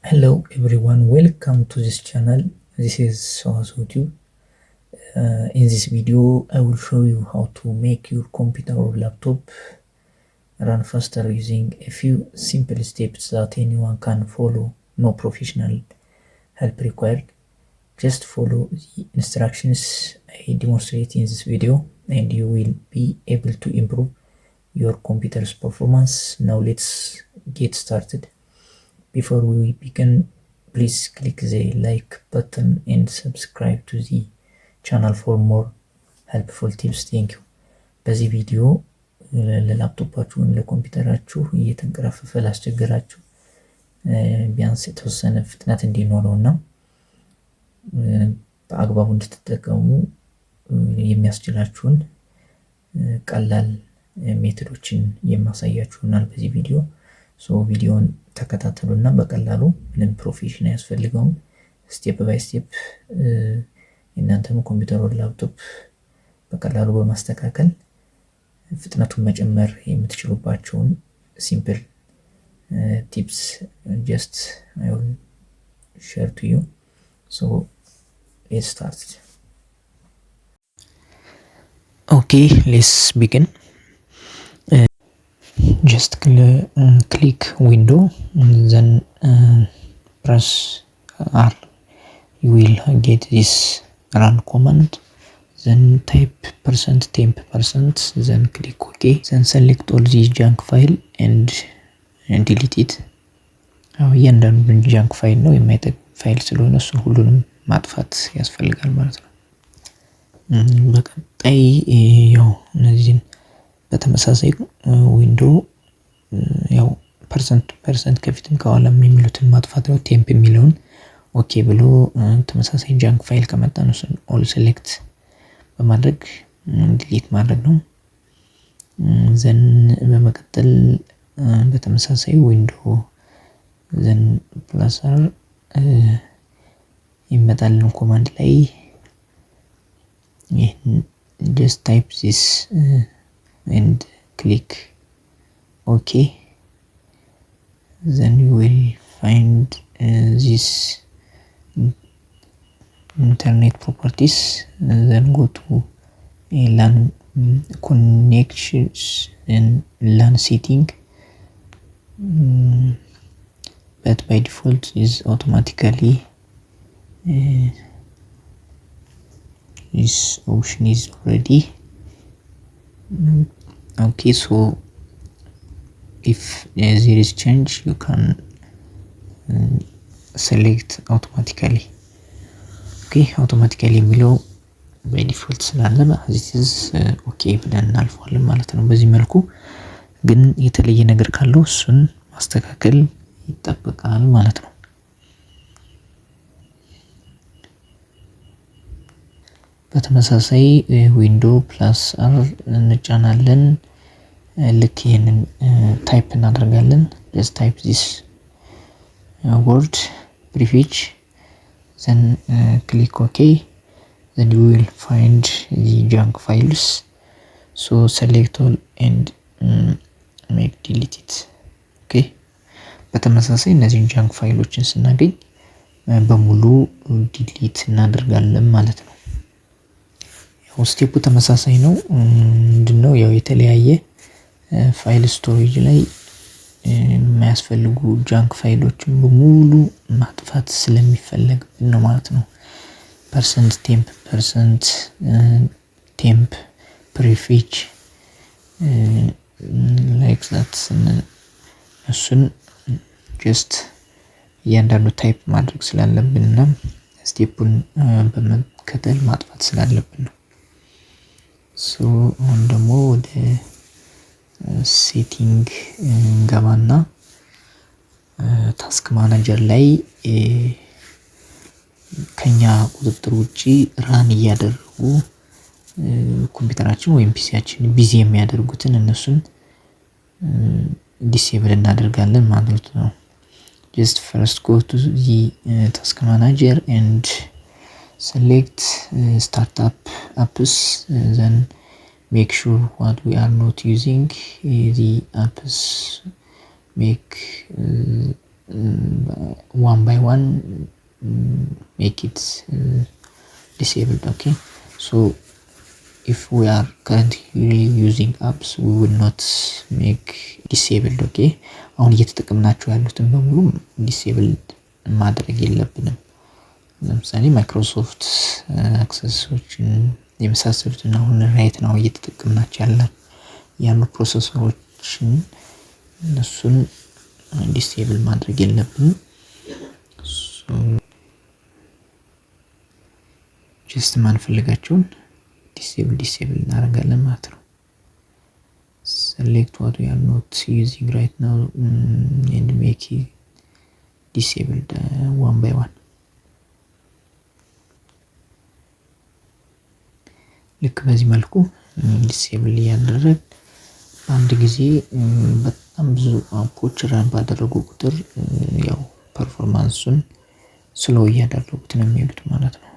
Hello everyone, welcome to this channel. This is SawassoTube. In this video I will show you how to make your computer or laptop run faster using a few simple steps that anyone can follow. No professional help required. Just follow the instructions I demonstrate in this video and you will be able to improve your computer's performance. Now let's get started. Before we begin, please click the like button and subscribe to the channel for more helpful tips. Thank you. በዚህ ቪዲዮ ለላፕቶፓችሁ ለኮምፒውተራችሁ እየተንቀራፈፈ ላስቸገራችሁ ቢያንስ የተወሰነ ፍጥነት እንዲኖረውና በአግባቡ እንድትጠቀሙ የሚያስችላችሁን ቀላል ሜቶዶችን የማሳያችሁናል በዚህ ቪዲዮ። ቪዲዮን ተከታተሉና በቀላሉ ምንም ፕሮፌሽን አያስፈልገውም ስቴፕ ባይ ስቴፕ እናንተም ኮምፒውተር ወር ላፕቶፕ በቀላሉ በማስተካከል ፍጥነቱን መጨመር የምትችሉባቸውን ሲምፕል tips just I will share to you. So let's start. Okay, let's begin. Just click window and then press R. You will get this run command, then type %temp%, then click OK, then select all the junk file and delete it. እያንዳንዱን ጃንክ ፋይል ነው የማይጠቅም ፋይል ስለሆነ እሱን ሁሉንም ማጥፋት ያስፈልጋል ማለት ነው። በቀጣይ ያው እነዚህን በተመሳሳይ ዊንዶ ያው ፐርሰንት ከፊትም ከኋላም የሚሉትን ማጥፋት ነው። ቴምፕ የሚለውን ኦኬ ብሎ ተመሳሳይ ጃንክ ፋይል ከመጣ ነው እሱን ኦል ሴሌክት በማድረግ ዲሊት ማድረግ ነው። ዘን በመቀጠል በተመሳሳይ ዊንዶ ዘን ፕላስ አር ይመጣልን ኮማንድ ላይ just type this and click OK. Then you will find this internet properties, then go to LAN connections and LAN setting, but by default is automatically this option is already okay. So if there is change you can select automatically. Okay, automatically የሚለው by default ስላለ this is okay ብለን እናልፈዋለን ማለት ነው። በዚህ መልኩ ግን የተለየ ነገር ካለው እሱን ማስተካከል ይጠበቃል ማለት ነው። በተመሳሳይ ዊንዶ ፕላስ አር እንጫናለን። ልክ ይሄንን ታይፕ እናደርጋለን። just type this word prefetch, then click OK. Then you will find the junk files, so select all and make delete it. Okay, በተመሳሳይ እነዚህን ጃንክ ፋይሎችን ስናገኝ በሙሉ ዲሊት እናደርጋለን ማለት ነው። ያው ስቴፑ ተመሳሳይ ነው። ምንድነው ያው የተለያየ ፋይል ስቶሬጅ ላይ የማያስፈልጉ ጃንክ ፋይሎችን በሙሉ ማጥፋት ስለሚፈለግ ነው ማለት ነው። %temp prefetch like that እሱን just እያንዳንዱ ታይፕ ማድረግ ስላለብንና ስቴፑን በመከተል ማጥፋት ስላለብን ነው። ሶ አሁን ደግሞ ወደ ሴቲንግ እንገባና ታስክ ማኔጀር ላይ ከኛ ቁጥጥር ውጪ ራን እያደረጉ ኮምፒውተራችን ወይም ፒሲያችን ቢዚ የሚያደርጉትን እነሱን ዲሴብል እናደርጋለን ማለት ነው። just first go to the task manager and select startup apps, then make sure what we are not using the apps make one by one make it disabled. Okay, so if we are currently using apps we will not make disabled. Okay, አሁን እየተጠቀምናቸው ያሉትን በሙሉ disabled ማድረግ የለብንም። ለምሳሌ ማይክሮሶፍት አክሰሶችን የመሳሰሉትን አሁን ራይት ነው እየተጠቀምናቸው ያሉ ፕሮሰሰሮችን እነሱን ዲስኤብል ማድረግ የለብንም። ጀስት ማንፈልጋቸውን ዲስኤብል እናደርጋለን ማለት ነው። select what we are not using right now and make it disabled one by one። ልክ በዚህ መልኩ ዲስኤብል ያደረግ አንድ ጊዜ በጣም ብዙ አፖች ራን ባደረጉ ቁጥር ያው ፐርፎርማንሱን ስሎ እያደረጉት ነው የሚሄዱት ማለት ነው።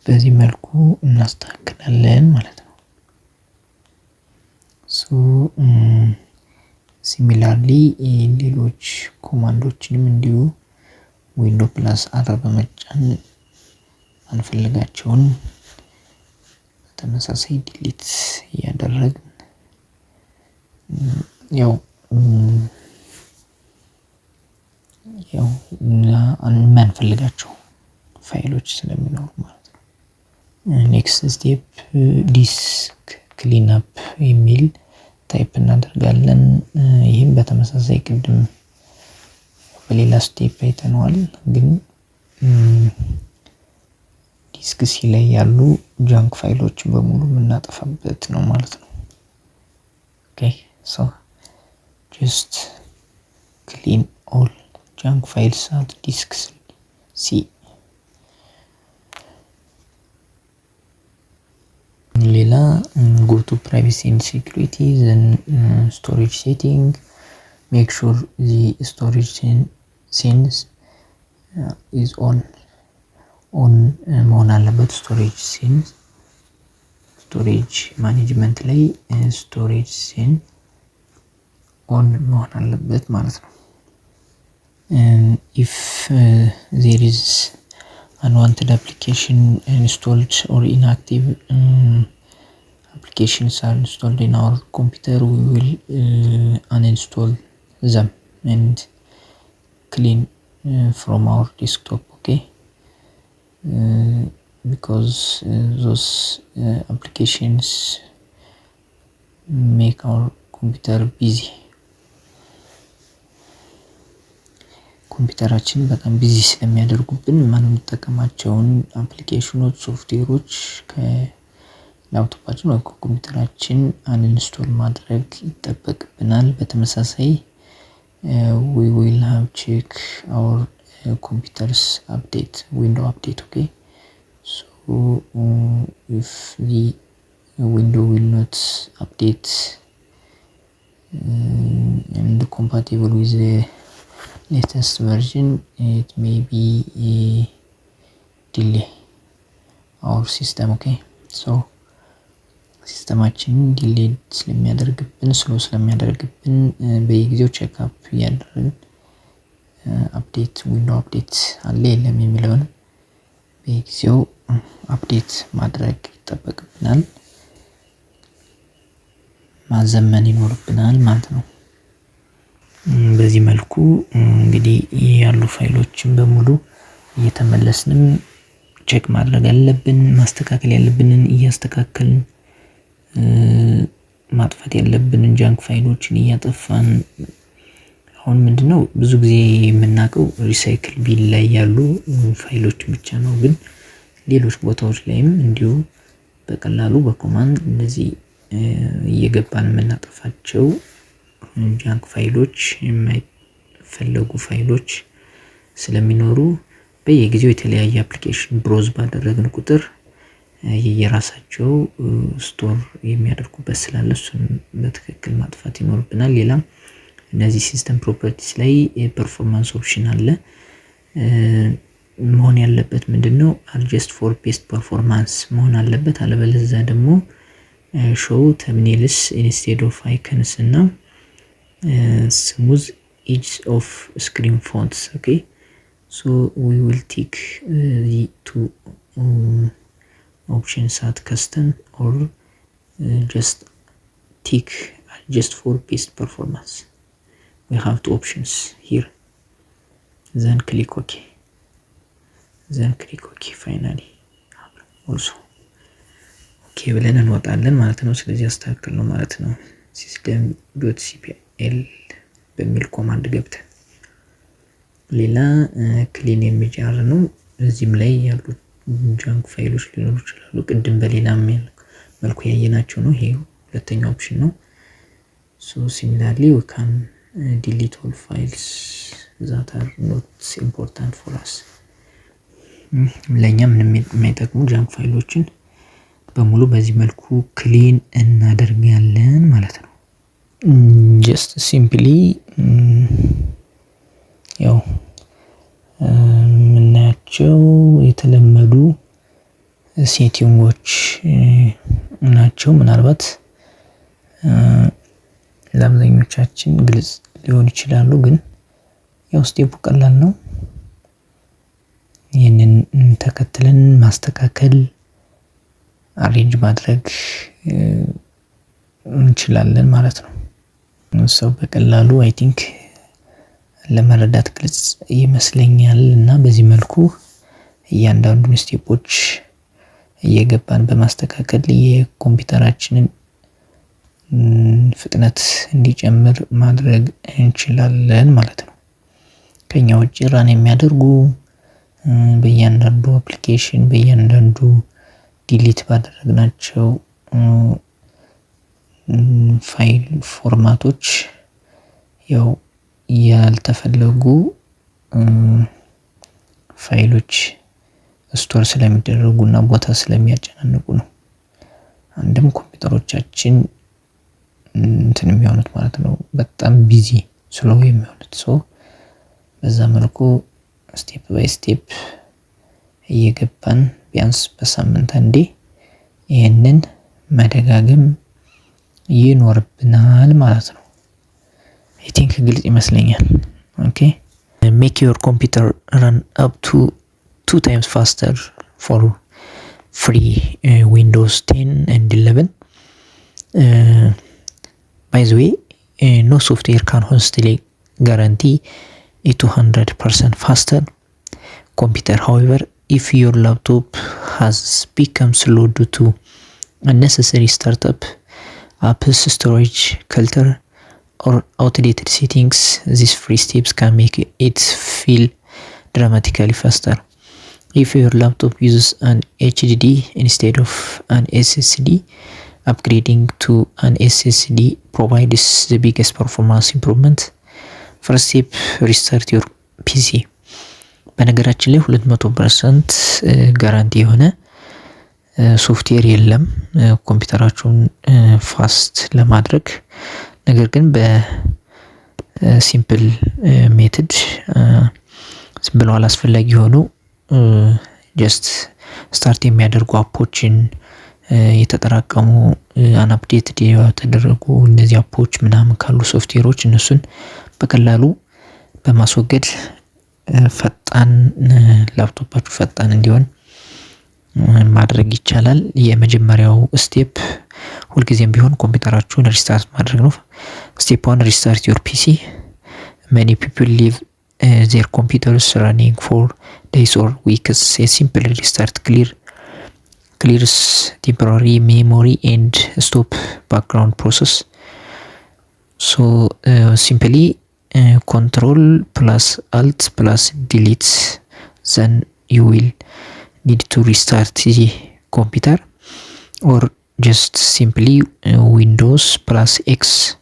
በዚህ መልኩ እናስተካክላለን ማለት ነው። ሶ ሲሚላርሊ ሌሎች ኮማንዶችንም እንዲሁ ዊንዶ ፕላስ አር በመጫን አንፈልጋቸውን ተመሳሳይ ዲሊት ያደረግን ያው ማንፈልጋቸው ፋይሎች ስለሚኖሩ ማለት ነው። ኔክስት ስቴፕ ዲስክ ክሊን አፕ የሚል ታይፕ እናደርጋለን። ይህም በተመሳሳይ ቅድም በሌላ ስቴፕ አይተነዋል፣ ግን ዲስክ ሲ ላይ ያሉ ጃንክ ፋይሎችን በሙሉ የምናጠፋበት ነው ማለት ነው። ኦኬ ሶ just clean all junk files at disk C። ሌላ go to privacy and security, then storage setting, make sure the storage scenes is on መሆን አለበት። ስቶሬጅ ማኔጅመንት ላይ ስቶሬጅ ሲን ኦን መሆን አለበት ማለት ነው። if there is unwanted application installed or inactive applications are installed in our computer, we will uninstall them and clean from our desktop. Okay, because those applications make our computer busy. ኮምፒውተራችን በጣም ቢዚ ስለሚያደርጉብን ማንጠቀማቸውን አፕሊኬሽኖች፣ ሶፍትዌሮች ከላፕቶፓችን ወይ ኮምፒውተራችን አንኢንስቶል ማድረግ ይጠበቅብናል። በተመሳሳይ we will have check our computers update, window update. Okay, so if the window will not update and compatible with the latest version, it may be delay our system. Okay, so ሲስተማችን ዲሌይ ስለሚያደርግብን ስሎ ስለሚያደርግብን በየጊዜው ቼክ አፕ ያደረግን አፕዴት ዊንዶው አፕዴት አለ የለም የሚለውን በየጊዜው አፕዴት ማድረግ ይጠበቅብናል፣ ማዘመን ይኖርብናል ማለት ነው። በዚህ መልኩ እንግዲህ ያሉ ፋይሎችን በሙሉ እየተመለስንም ቼክ ማድረግ አለብን። ማስተካከል ያለብንን እያስተካከልን ማጥፋት ያለብንን ጃንክ ፋይሎችን እያጠፋን። አሁን ምንድነው ብዙ ጊዜ የምናውቀው ሪሳይክል ቢል ላይ ያሉ ፋይሎች ብቻ ነው፣ ግን ሌሎች ቦታዎች ላይም እንዲሁ በቀላሉ በኮማንድ እንደዚህ እየገባን የምናጠፋቸው ጃንክ ፋይሎች፣ የማይፈለጉ ፋይሎች ስለሚኖሩ በየጊዜው የተለያየ አፕሊኬሽን ብሮዝ ባደረግን ቁጥር የየራሳቸው ስቶር የሚያደርጉበት ስላለ እሱን በትክክል ማጥፋት ይኖርብናል። ሌላም እነዚህ ሲስተም ፕሮፐርቲስ ላይ የፐርፎርማንስ ኦፕሽን አለ። መሆን ያለበት ምንድነው adjust for best performance መሆን አለበት። አለበለዚያ ደግሞ show thumbnails instead of icons እና smooth edges of screen fonts። ኦኬ So we will tick the two options at custom or just tick just for best performance. We have two options here. Then click OK. Then click OK finally. Also OK ብለን እንወጣለን ማለት ነው። ስለዚህ አስተካክል ነው ማለት ነው። system.cpl በሚል ኮማንድ ገብተን ሌላ ክሊን የሚጃር ነው። እዚህም ላይ ያሉ ጃንክ ፋይሎች ሊኖሩ ይችላሉ። ቅድም በሌላ መልኩ ያየናቸው ነው። ይሄ ሁለተኛው ኦፕሽን ነው። So similarly we can delete all files that are not important for us. ለኛ ምንም የማይጠቅሙ ጃንክ ፋይሎችን በሙሉ በዚህ መልኩ ክሊን እናደርጋለን ማለት ነው። just simply ያው ምናያቸው የተለመዱ ሴቲንጎች ናቸው። ምናልባት ለአብዛኞቻችን ግልጽ ሊሆን ይችላሉ፣ ግን ያው ስቴፑ ቀላል ነው። ይሄንን ተከትለን ማስተካከል አሬንጅ ማድረግ እንችላለን ማለት ነው። ሰው በቀላሉ አይ ቲንክ ለመረዳት ግልጽ ይመስለኛል እና በዚህ መልኩ እያንዳንዱን ስቴፖች እየገባን በማስተካከል የኮምፒውተራችንን ፍጥነት እንዲጨምር ማድረግ እንችላለን ማለት ነው። ከኛ ውጪ ራን የሚያደርጉ በእያንዳንዱ አፕሊኬሽን በእያንዳንዱ ዲሊት ባደረግናቸው ፋይል ፎርማቶች ያው ያልተፈለጉ ፋይሎች ስቶር ስለሚደረጉና ቦታ ስለሚያጨናንቁ ነው አንድም ኮምፒውተሮቻችን እንትን የሚሆኑት ማለት ነው፣ በጣም ቢዚ ስሎው የሚሆኑት። ሶ በዛ መልኩ ስቴፕ ባይ ስቴፕ እየገባን ቢያንስ በሳምንት አንዴ ይሄንን መደጋገም ይኖርብናል ማለት ነው። I think ግልጽ ይመስለኛል። Okay, make your computer run up to 2 times faster for free Windows 10 and 11. By the way, no software can honestly guarantee a 200% faster computer. However, if your laptop has become slow due to unnecessary startup, apps, storage clutter, or outdated settings, these free steps can make it feel dramatically faster. If your laptop uses an HDD instead of an SSD, upgrading to an SSD provides the biggest performance improvement. First step, restart your PC. በነገራችን ላይ 200% ጋራንቲ የሆነ ሶፍትዌር የለም ኮምፒውተራችሁን ፋስት ለማድረግ። ነገር ግን በሲምፕል ሜተድ ዝም ብለው አላስፈላጊ ሆኖ ጀስት ስታርት የሚያደርጉ አፖችን የተጠራቀሙ አንአፕዴትድ የተደረጉ እነዚህ አፖች ምናምን ካሉ ሶፍትዌሮች እነሱን በቀላሉ በማስወገድ ፈጣን ላፕቶፓችሁ ፈጣን እንዲሆን ማድረግ ይቻላል። የመጀመሪያው ስቴፕ ሁልጊዜም ቢሆን ኮምፒውተራችሁን ሪስታርት ማድረግ ነው። ስቴፕ 1 ሪስታርት ዮር ፒሲ. many people leave their computers running for days or weeks. A simple restart clears temporary memory and stop background process. So simply control plus alt plus delete, then you will need to restart the computer, or just simply Windows plus X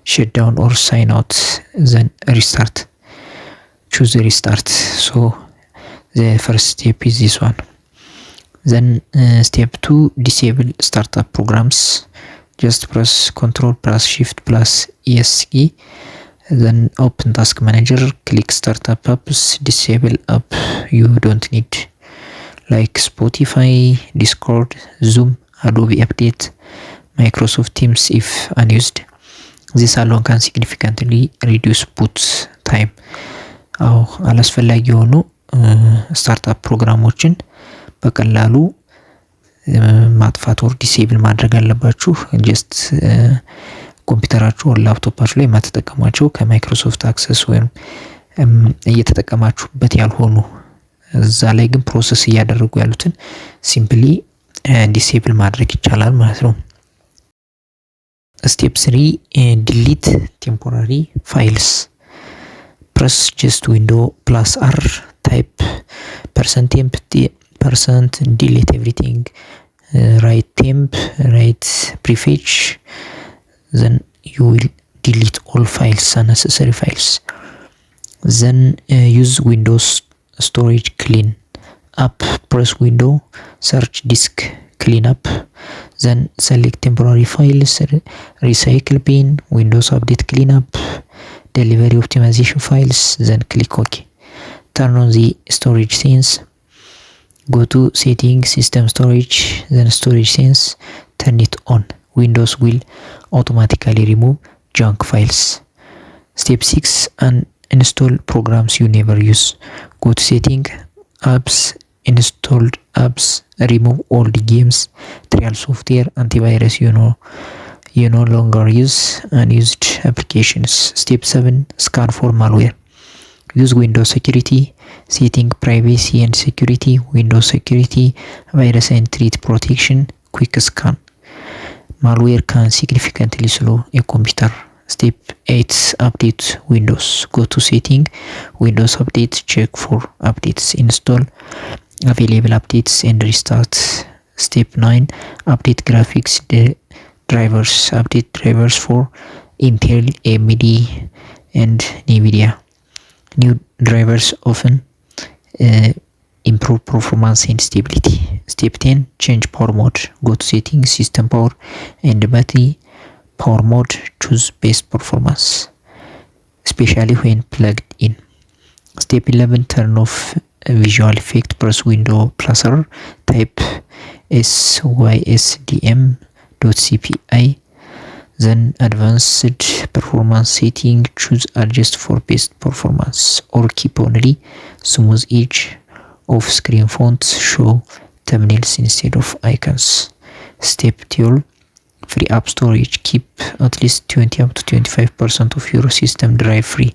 shutdown or sign out, then restart. Choose the restart. So the first step is this one. Then step 2, disable startup programs. Just press Ctrl plus Shift plus ES key, then open Task Manager, click Startup Apps, disable app you don't need, like Spotify, Discord, Zoom, Adobe Update, Microsoft Teams if unused. This alone can significantly reduce boot time. አላስፈላጊ የሆኑ ስታርታፕ ፕሮግራሞችን በቀላሉ ማጥፋት ወር ዲሴብል ማድረግ አለባችሁ። ጀስት ኮምፒውተራችሁ ወር ላፕቶፓችሁ ላይ ማተጠቀሟቸው ከማይክሮሶፍት አክሰስ ወይም እየተጠቀማችሁበት ያልሆኑ እዛ ላይ ግን ፕሮሰስ እያደረጉ ያሉትን ሲምፕሊ ዲሴብል ማድረግ ይቻላል ማለት ነው። ስቴፕ 3 ዲሊት ቴምፖራሪ ፋይልስ። ፕረስ ጀስት ዊንዶ ፕላስ አር ታይፕ %temp delete everything, write temp, write prefetch, then you will delete all files, unnecessary files. Then use Windows storage clean up, press window, search disk, clean up, then select temporary files, recycle bin, Windows update cleanup, delivery optimization files, then click OK. Turn on the storage scenes, go to settings, system storage, then storage scenes, turn it on. Windows will automatically remove junk files. Step 6 uninstall programs you never use. Go to setting, apps, installed apps, remove old games, trial software, antivirus you no longer use, unused applications. Step 7 scan for malware. Use Windows security, setting privacy and security, Windows security, virus and threat protection, quick scan. Malware can significantly slow a computer. Step 8 update Windows. Go to setting, Windows update, check for updates, install available updates and restart. Step 9 update graphics drivers. Update drivers for Intel, AMD and Nvidia. New drivers often improve performance and stability. Step 10 change power mode. Go to settings, system power and battery power mode, choose best performance, especially when plugged in. Step 11 turn off visual effect, press window plus R, type sysdm.cpi, then advanced performance setting, choose adjust for best performance or keep only smooth edge of screen fonts, show thumbnails instead of icons. Step 12 free app storage, keep at least 20 up to 25% of your system drive free.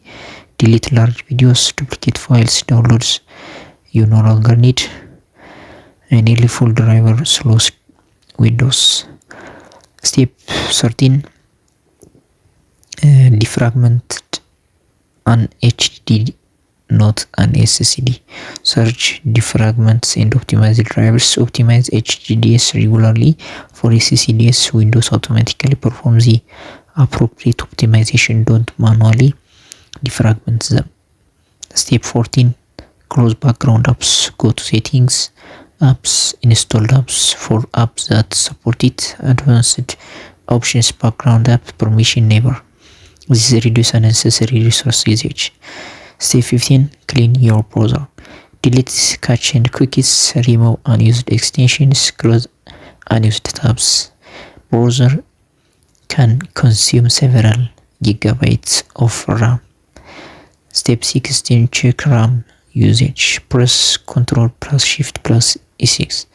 Delete large videos, duplicate files, downloads you no longer need. A nearly full driver slows Windows. Step 13 defragmented an HDD, not an SSD. Search defragments and optimize drivers. Optimize HDDs regularly for SSDs. Windows automatically performs the appropriate optimization. Don't manually defragment them. Step 14 close background apps. Go to settings, apps, installed apps for apps that support it, advanced options, background app, permission never. This reduces unnecessary resource usage. Step 15 clean your browser. Delete cache and cookies, remove unused extensions, close unused tabs. Browser can consume several gigabytes of RAM. Step 16 check RAM usage. Press Ctrl plus Shift plus E6.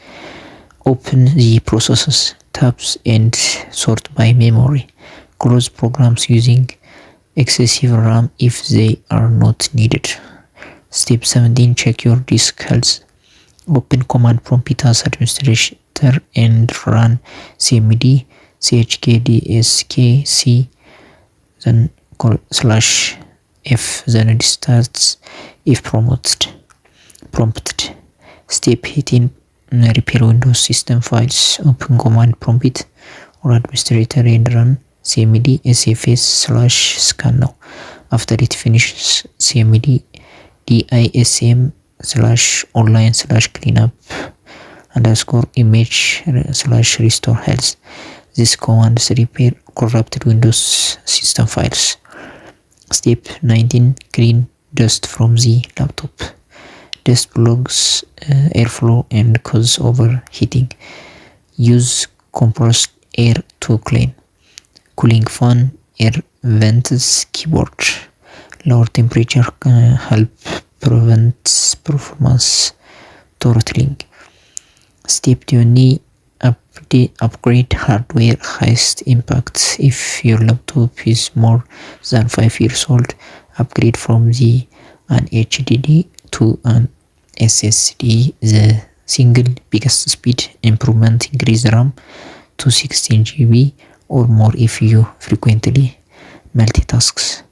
Open the processes tabs and sort by memory. Close programs using excessive RAM if they are not needed. Step 17 check your disk health. Open command prompt as administrator and run cmd chkdskc, then /f, then restarts if prompted. Step 18 repair Windows system files. Open command prompt or administrator and run cmd sfs/scan now. After it finishes, cmd dism/online/cleanup _image/restore health. This commands repair corrupted Windows system files. Step 19 clean dust from the laptop. Dust blocks airflow and causes overheating. Use compressed air to clean. Cooling fan, air vents, keyboard. Lower temperature help prevents performance throttling. Step 20. Upgrade hardware. Highest impact. If your laptop is more than 5 years old, upgrade from an HDD to an SSD. The single biggest speed improvement: increase RAM to 16 GB or more if you frequently multitasks.